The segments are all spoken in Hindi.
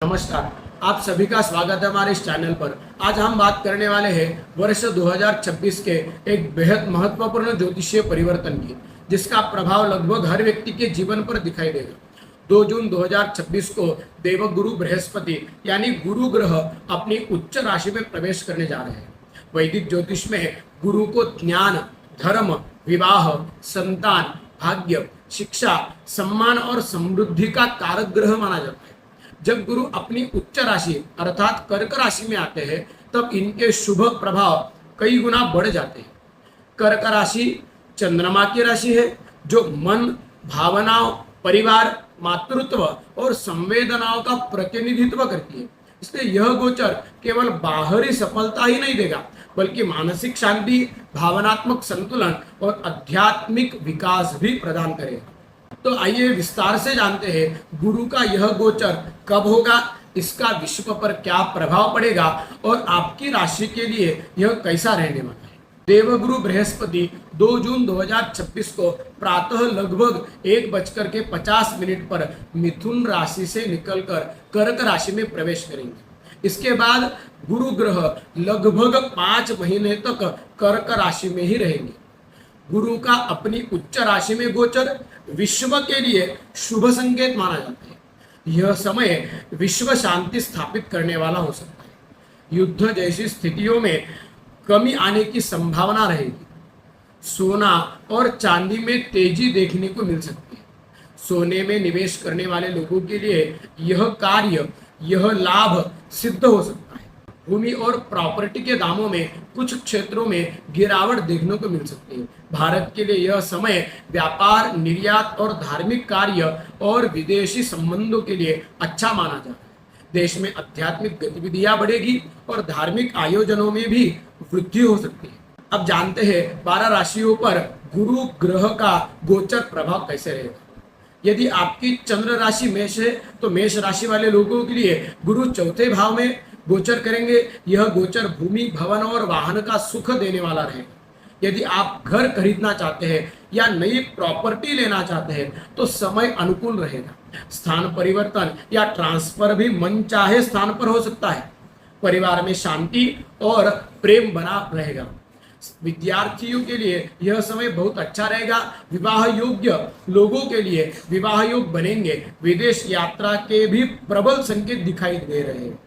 नमस्कार, आप सभी का स्वागत है हमारे इस चैनल पर। आज हम बात करने वाले हैं वर्ष 2026 के एक बेहद महत्वपूर्ण ज्योतिषीय परिवर्तन की, जिसका प्रभाव लगभग हर व्यक्ति के जीवन पर दिखाई देगा। 2 जून 2026 को देवगुरु बृहस्पति यानी गुरु ग्रह अपनी उच्च राशि में प्रवेश करने जा रहे हैं। वैदिक ज्योतिष में गुरु को ज्ञान, धर्म, विवाह, संतान, भाग्य, शिक्षा, सम्मान और समृद्धि का कारक ग्रह माना जाता है। जब गुरु अपनी उच्च राशि अर्थात कर्क राशि में आते हैं तब इनके शुभ प्रभाव कई गुना बढ़ जाते हैं। कर्क राशि चंद्रमा की राशि है जो मन, भावनाओं, परिवार, मातृत्व और संवेदनाओं का प्रतिनिधित्व करती है। इसलिए यह गोचर केवल बाहरी सफलता ही नहीं देगा बल्कि मानसिक शांति, भावनात्मक संतुलन और आध्यात्मिक विकास भी प्रदान करेगा। तो आइए विस्तार से जानते हैं गुरु का यह गोचर कब होगा, इसका विश्व पर क्या प्रभाव पड़ेगा और आपकी राशि के लिए यह कैसा रहने वाला है। देवगुरु बृहस्पति 2 जून 2026 को प्रातः लगभग 1:50 पर मिथुन राशि से निकलकर कर्क राशि में प्रवेश करेंगे। इसके बाद गुरु ग्रह लगभग 5 महीने तक कर्क राशि में ही रहेंगे। गुरु का अपनी उच्च राशि में गोचर विश्व के लिए शुभ संकेत माना जाता है। यह समय विश्व शांति स्थापित करने वाला हो सकता है। युद्ध जैसी स्थितियों में कमी आने की संभावना रहेगी। सोना और चांदी में तेजी देखने को मिल सकती है। सोने में निवेश करने वाले लोगों के लिए यह लाभ सिद्ध हो सकता है। भूमि और प्रॉपर्टी के दामों में कुछ क्षेत्रों में गिरावट देखने को मिल सकती है। भारत के लिए यह समय व्यापार, निर्यात और धार्मिक कार्य और विदेशी संबंधों के लिए अच्छा माना जाता है। देश में आध्यात्मिक गतिविधियां बढ़ेगी और धार्मिक आयोजनों में भी वृद्धि हो सकती है। अब जानते हैं 12 राशियों पर गुरु ग्रह का गोचर प्रभाव कैसे रहेगा। यदि आपकी चंद्र राशि मेष है तो मेष राशि वाले लोगों के लिए गुरु चौथे भाव में गोचर करेंगे। यह गोचर भूमि, भवन और वाहन का सुख देने वाला रहेगा। यदि आप घर खरीदना चाहते हैं या नई प्रॉपर्टी लेना चाहते हैं तो समय अनुकूल रहेगा। स्थान परिवर्तन या ट्रांसफर भी मनचाहे स्थान पर हो सकता है। परिवार में शांति और प्रेम बना रहेगा। विद्यार्थियों के लिए यह समय बहुत अच्छा रहेगा। विवाह योग्य लोगों के लिए विवाह योग बनेंगे। विदेश यात्रा के भी प्रबल संकेत दिखाई दे रहे हैं।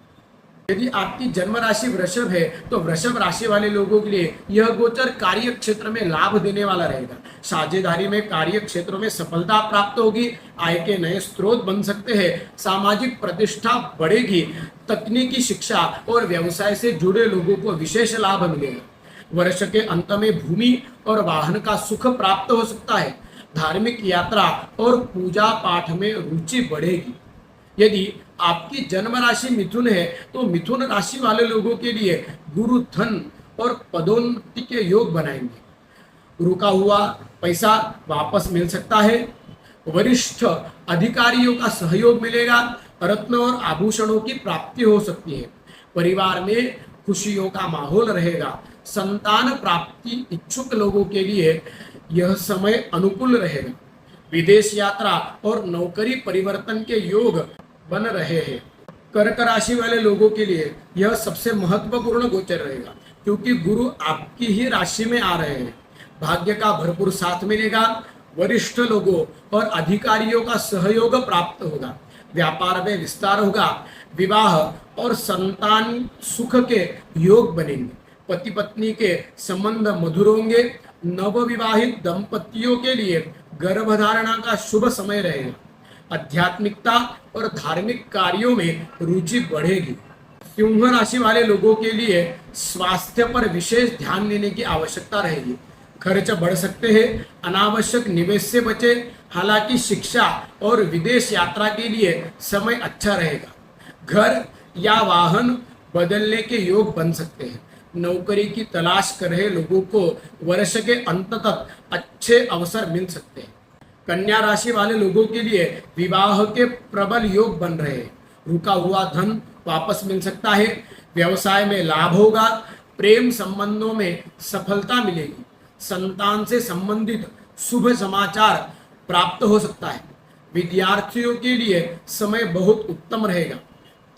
यदि आपकी जन्म राशि वृषभ है तो वृषभ राशि वाले लोगों के लिए यह गोचर कार्य क्षेत्र में लाभ देने वाला रहेगा। साझेदारी में कार्य क्षेत्रों में सफलता प्राप्त होगी। आय के नए स्रोत बन सकते हैं। सामाजिक प्रतिष्ठा बढ़ेगी। तकनीकी शिक्षा और व्यवसाय से जुड़े लोगों को विशेष लाभ मिलेगा। वर्ष के अंत में भूमि और वाहन का सुख प्राप्त हो सकता है। धार्मिक यात्रा और पूजा पाठ में रुचि बढ़ेगी। यदि आपकी जन्म राशि मिथुन है तो मिथुन राशि वाले लोगों के लिए गुरु धन और पदोन्नति के योग बनाएंगे। रुका हुआ पैसा वापस मिल सकता है। वरिष्ठ अधिकारियों का सहयोग मिलेगा। रत्न और आभूषणों की प्राप्ति हो सकती है। परिवार में खुशियों का माहौल रहेगा। संतान प्राप्ति इच्छुक लोगों के लिए यह समय अनुकूल रहेगा। विदेश यात्रा और नौकरी परिवर्तन के योग बन रहे हैं। कर्क राशि वाले लोगों के लिए यह सबसे महत्वपूर्ण गोचर रहेगा क्योंकि गुरु आपकी ही राशि में आ रहे हैं। भाग्य का भरपूर साथ मिलेगा। वरिष्ठ लोगों और अधिकारियों का सहयोग प्राप्त होगा। व्यापार में विस्तार होगा। विवाह और संतान सुख के योग बनेंगे। पति पत्नी के संबंध मधुर होंगे। नवविवाहित दंपतियों के लिए गर्भधारणा का शुभ समय रहेगा। आध्यात्मिकता और धार्मिक कार्यों में रुचि बढ़ेगी। सिंह राशि वाले लोगों के लिए स्वास्थ्य पर विशेष ध्यान देने की आवश्यकता रहेगी। खर्च बढ़ सकते हैं। अनावश्यक निवेश से बचे। हालांकि शिक्षा और विदेश यात्रा के लिए समय अच्छा रहेगा। घर या वाहन बदलने के योग बन सकते हैं। नौकरी की तलाश कर रहे लोगों को वर्ष के अंत तक अच्छे अवसर मिल सकते हैं। कन्या राशि वाले लोगों के लिए विवाह के प्रबल योग बन रहे हैं। रुका हुआ धन वापस मिल सकता है। व्यवसाय में लाभ होगा। प्रेम संबंधों में सफलता मिलेगी। संतान से संबंधित शुभ समाचार प्राप्त हो सकता है। विद्यार्थियों के लिए समय बहुत उत्तम रहेगा।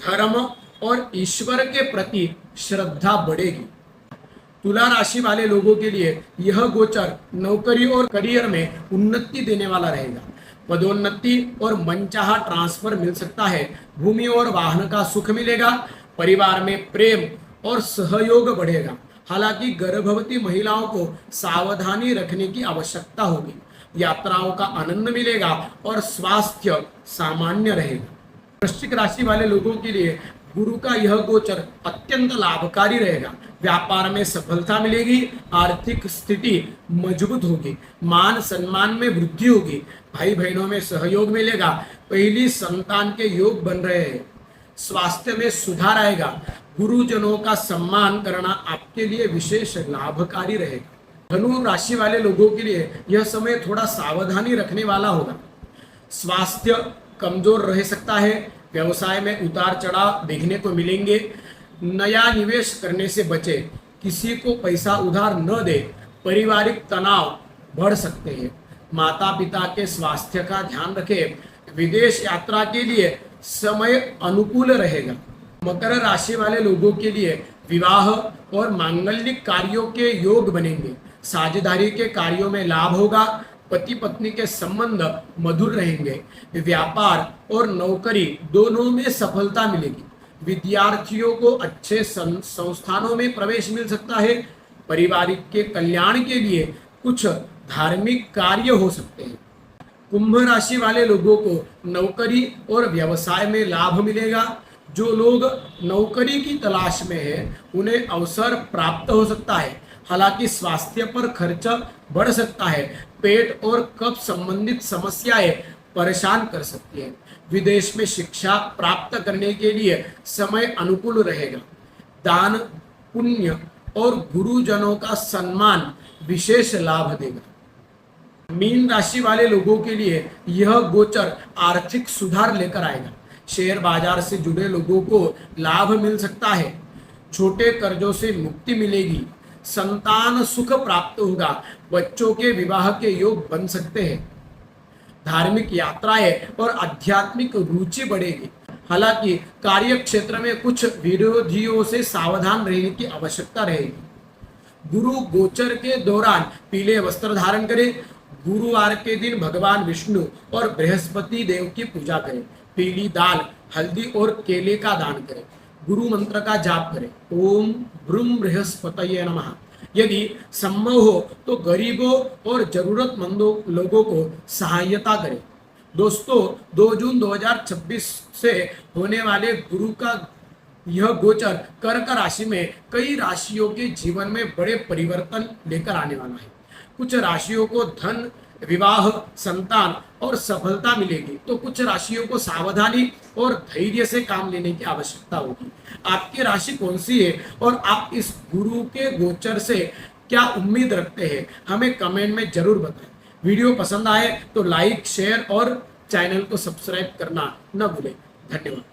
धर्म और ईश्वर के प्रति श्रद्धा बढ़ेगी। तुला राशि वाले लोगों के लिए यह गोचर नौकरी और करियर में उन्नति देने वाला रहेगा। पदोन्नति और मनचाहा ट्रांसफर मिल सकता है। भूमि और वाहन का सुख मिलेगा। परिवार में प्रेम और सहयोग बढ़ेगा। हालांकि गर्भवती महिलाओं को सावधानी रखने की आवश्यकता होगी। यात्राओं का आनंद मिलेगा और स्वास्थ्य सामान्य रहेगा। वृश्चिक राशि वाले लोगों के लिए गुरु का यह गोचर अत्यंत लाभकारी रहेगा। व्यापार में सफलता मिलेगी। आर्थिक स्थिति मजबूत होगी। मान सम्मान में वृद्धि होगी। भाई बहनों में सहयोग मिलेगा। पहली संतान के योग बन रहे हैं। स्वास्थ्य में सुधार आएगा। गुरुजनों का सम्मान करना आपके लिए विशेष लाभकारी रहेगा। धनु राशि वाले लोगों के लिए यह समय थोड़ा सावधानी रखने वाला होगा। स्वास्थ्य कमजोर रह सकता है। व्यवसाय में उतार चढ़ाव देखने को मिलेंगे। नया निवेश करने से बचे। किसी को पैसा उधार न दे। पारिवारिक तनाव बढ़ सकते हैं। माता पिता के स्वास्थ्य का ध्यान रखें। विदेश यात्रा के लिए समय अनुकूल रहेगा। मकर राशि वाले लोगों के लिए विवाह और मांगलिक कार्यों के योग बनेंगे। साझेदारी के कार्यों में लाभ होगा। पति पत्नी के संबंध मधुर रहेंगे। व्यापार और नौकरी दोनों में सफलता मिलेगी। विद्यार्थियों को अच्छे संस्थानों में प्रवेश मिल सकता है। पारिवारिक के कल्याण के लिए कुछ धार्मिक कार्य हो सकते हैं। कुंभ राशि वाले लोगों को नौकरी और व्यवसाय में लाभ मिलेगा। जो लोग नौकरी की तलाश में हैं, उन्हें अवसर प्राप्त हो सकता है। हालांकि स्वास्थ्य पर खर्च बढ़ सकता है। पेट और कफ संबंधित समस्याएं परेशान कर सकती हैं। विदेश में शिक्षा प्राप्त करने के लिए समय अनुकूल रहेगा। दान पुण्य और गुरुजनों का सम्मान विशेष लाभ देगा। मीन राशि वाले लोगों के लिए यह गोचर आर्थिक सुधार लेकर आएगा। शेयर बाजार से जुड़े लोगों को लाभ मिल सकता है। छोटे कर्जों से मुक्ति मिलेगी। संतान सुख प्राप्त होगा। बच्चों के विवाह के योग बन सकते हैं। धार्मिक यात्राएं और आध्यात्मिक रुचि बढ़ेगी। हालांकि कार्य क्षेत्र में कुछ विरोधियों से सावधान रहने की आवश्यकता रहेगी। गुरु गोचर के दौरान पीले वस्त्र धारण करें। गुरुवार के दिन भगवान विष्णु और बृहस्पति देव की पूजा करें। पीली दाल, हल्दी और केले का दान करें। गुरु मंत्र का जाप करें। ओम ब्रूम बृहस्पतये नमः। यदि संभव हो तो गरीबों और जरूरतमंदों लोगों को सहायता करें। दोस्तों, 2 जून 2026 से होने वाले गुरु का यह गोचर कर्क राशि में कई राशियों के जीवन में बड़े परिवर्तन लेकर आने वाला है। कुछ राशियों को धन, विवाह, संतान और सफलता मिलेगी, तो कुछ राशियों को सावधानी और धैर्य से काम लेने की आवश्यकता होगी। आपकी राशि कौन सी है और आप इस गुरु के गोचर से क्या उम्मीद रखते हैं, हमें कमेंट में जरूर बताएं। वीडियो पसंद आए तो लाइक, शेयर और चैनल को सब्सक्राइब करना न भूलें। धन्यवाद।